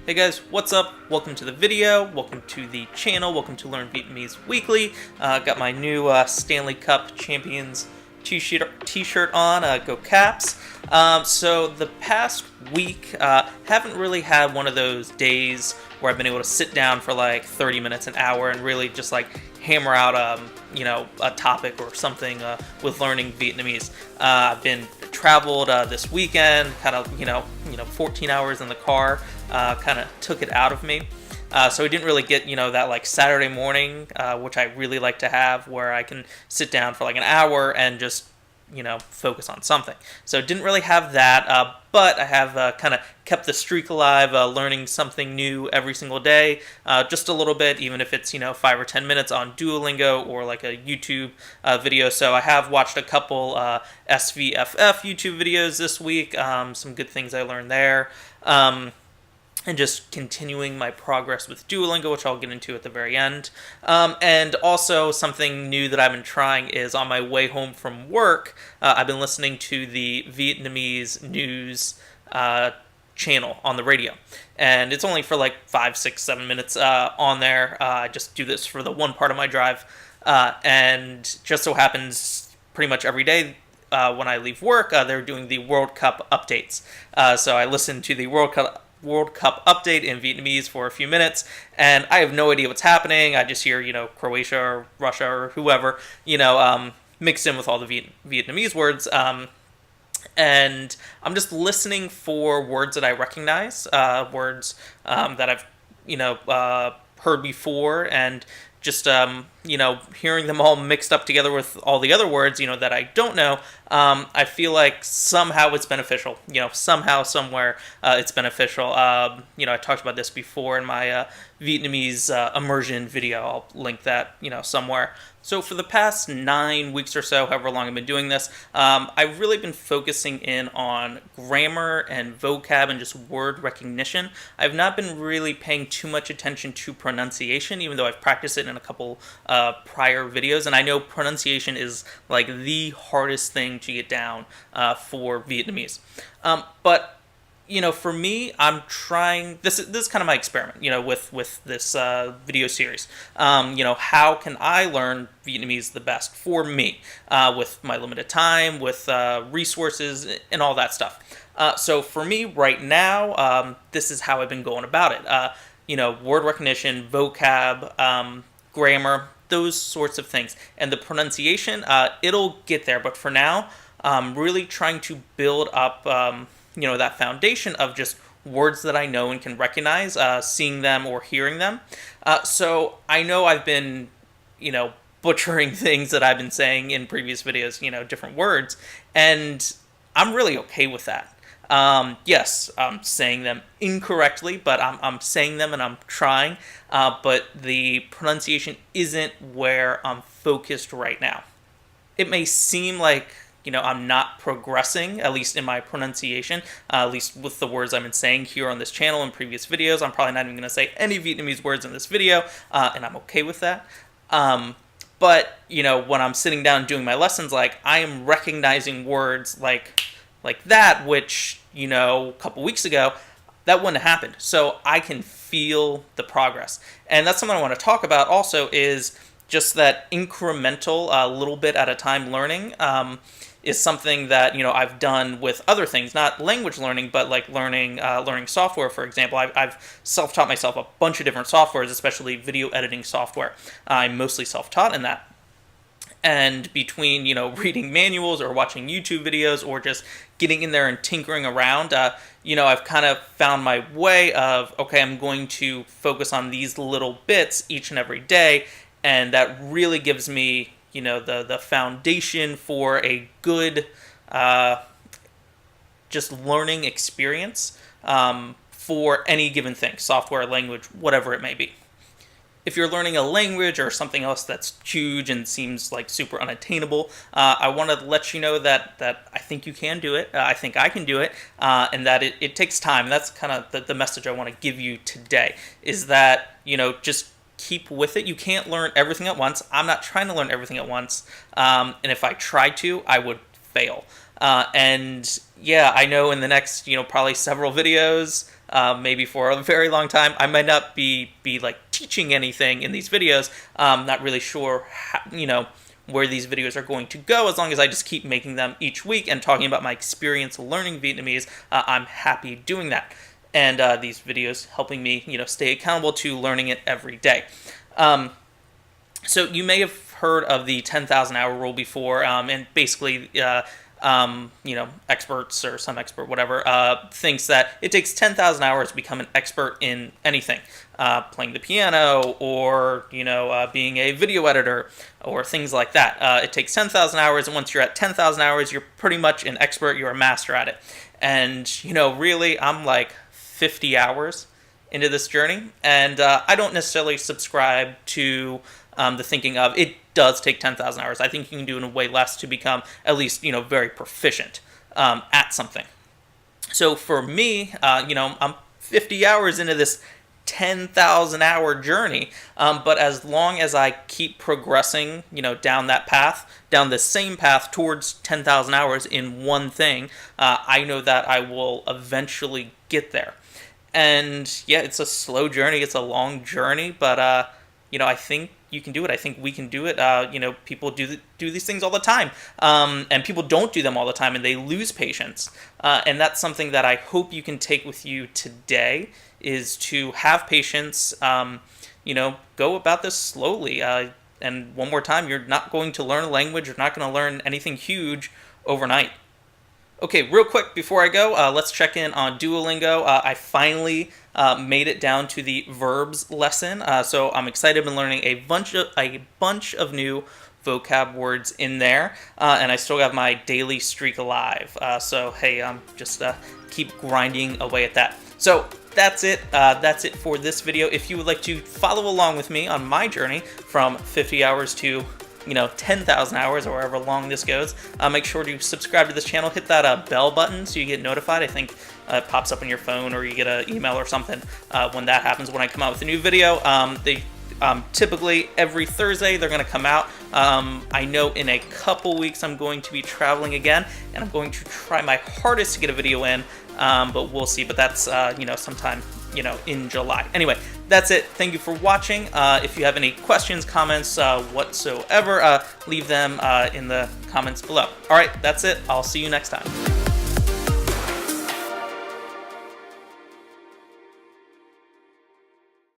Hey guys, what's up? Welcome to the video, welcome to the channel, welcome to Learn Vietnamese Weekly. Got my new Stanley Cup Champions t-shirt on, go Caps. So the past week, haven't really had one of those days where I've been able to sit down for like 30 minutes, an hour, and really just like hammer out, a topic or something with learning Vietnamese. I've been traveled this weekend, kind of, 14 hours in the car, kind of took it out of me. So I didn't really get, that like Saturday morning, which I really like to have, where I can sit down for like an hour and just, focus on something. So didn't really have that, but I have kind of kept the streak alive, learning something new every single day, just a little bit, even if it's, 5 or 10 minutes on Duolingo or like a YouTube video. So I have watched a couple SVFF YouTube videos this week, some good things I learned there. And just continuing my progress with Duolingo, which I'll get into at the very end. And also something new that I've been trying is on my way home from work, I've been listening to the Vietnamese news channel on the radio. And it's only for like 5, 6, 7 minutes on there. I just do this for the one part of my drive. And just so happens pretty much every day when I leave work, they're doing the World Cup updates. So I listen to the World Cup update in Vietnamese for a few minutes, and I have no idea what's happening. I just hear, Croatia or Russia or whoever, mixed in with all the Vietnamese words. And I'm just listening for words that I recognize, words that I've, heard before, and just, hearing them all mixed up together with all the other words, that I don't know, I feel like somehow it's beneficial, somehow, somewhere it's beneficial. I talked about this before in my Vietnamese Immersion video. I'll link that, somewhere. So for the past 9 weeks or so, however long I've been doing this, I've really been focusing in on grammar and vocab and just word recognition. I've not been really paying too much attention to pronunciation, even though I've practiced it in a couple prior videos. And I know pronunciation is like the hardest thing to get down for Vietnamese. But for me, I'm trying. This is kind of my experiment. With this video series. How can I learn Vietnamese the best for me with my limited time, with resources, and all that stuff. So for me right now, this is how I've been going about it. Word recognition, vocab, grammar, those sorts of things, and the pronunciation. It'll get there, but for now, I'm really trying to build up. That foundation of just words that I know and can recognize, seeing them or hearing them. So I know I've been, butchering things that I've been saying in previous videos, different words, and I'm really okay with that. Yes, I'm saying them incorrectly, but I'm saying them and I'm trying, but the pronunciation isn't where I'm focused right now. It may seem like I'm not progressing, at least in my pronunciation, at least with the words I've been saying here on this channel in previous videos. I'm probably not even going to say any Vietnamese words in this video, and I'm okay with that. But, when I'm sitting down doing my lessons, like, I am recognizing words like that, which, a couple weeks ago, that wouldn't have happened. So I can feel the progress. And that's something I want to talk about also is just that incremental, little bit at a time learning, is something that I've done with other things, not language learning, but like learning software, for example. I've self-taught myself a bunch of different softwares, especially video editing software. I'm mostly self-taught in that. And between reading manuals or watching YouTube videos or just getting in there and tinkering around, I've kind of found my way of, okay, I'm going to focus on these little bits each and every day, and that really gives me the foundation for a good just learning experience for any given thing, software, language, whatever it may be. If you're learning a language or something else that's huge and seems like super unattainable, I want to let you know that I think you can do it. I think I can do it, and that it takes time. That's kind of the message I want to give you today, is that, just keep with it. You can't learn everything at once. I'm not trying to learn everything at once. And if I tried to, I would fail. And yeah, I know in the next, probably several videos, maybe for a very long time. I might not be like teaching anything in these videos. Not really sure how, where these videos are going to go. As long as I just keep making them each week and talking about my experience learning Vietnamese, I'm happy doing that. And these videos helping me, stay accountable to learning it every day. So you may have heard of the 10,000 hour rule before, and basically, experts or some expert, whatever, thinks that it takes 10,000 hours to become an expert in anything, playing the piano or, being a video editor or things like that. It takes 10,000 hours, and once you're at 10,000 hours, you're pretty much an expert, you're a master at it. And, really, I'm like 50 hours into this journey, and I don't necessarily subscribe to the thinking of it does take 10,000 hours. I think you can do it in way less to become at least, very proficient at something. So for me, I'm 50 hours into this 10,000 hour journey, but as long as I keep progressing, down that path, down the same path towards 10,000 hours in one thing, I know that I will eventually get there. And yeah, it's a slow journey, it's a long journey, but I think you can do it. I think we can do it. People do these things all the time, and people don't do them all the time, and they lose patience. And that's something that I hope you can take with you today, is to have patience. Go about this slowly. And one more time, you're not going to learn a language. You're not going to learn anything huge overnight. Okay, real quick before I go, let's check in on Duolingo. I finally made it down to the verbs lesson, so I'm excited. I've been learning a bunch of new vocab words in there, and I still have my daily streak alive. So hey, just keep grinding away at that. So that's it. That's it for this video. If you would like to follow along with me on my journey from 50 hours to 10,000 hours or however long this goes, make sure to subscribe to this channel, hit that bell button so you get notified. I think it pops up on your phone, or you get an email or something when that happens, when I come out with a new video. They typically every Thursday they're going to come out. I know in a couple weeks I'm going to be traveling again, and I'm going to try my hardest to get a video in, but we'll see. But that's sometime in July. Anyway, that's it. Thank you for watching. If you have any questions, comments, whatsoever, leave them in the comments below. All right, that's it. I'll see you next time.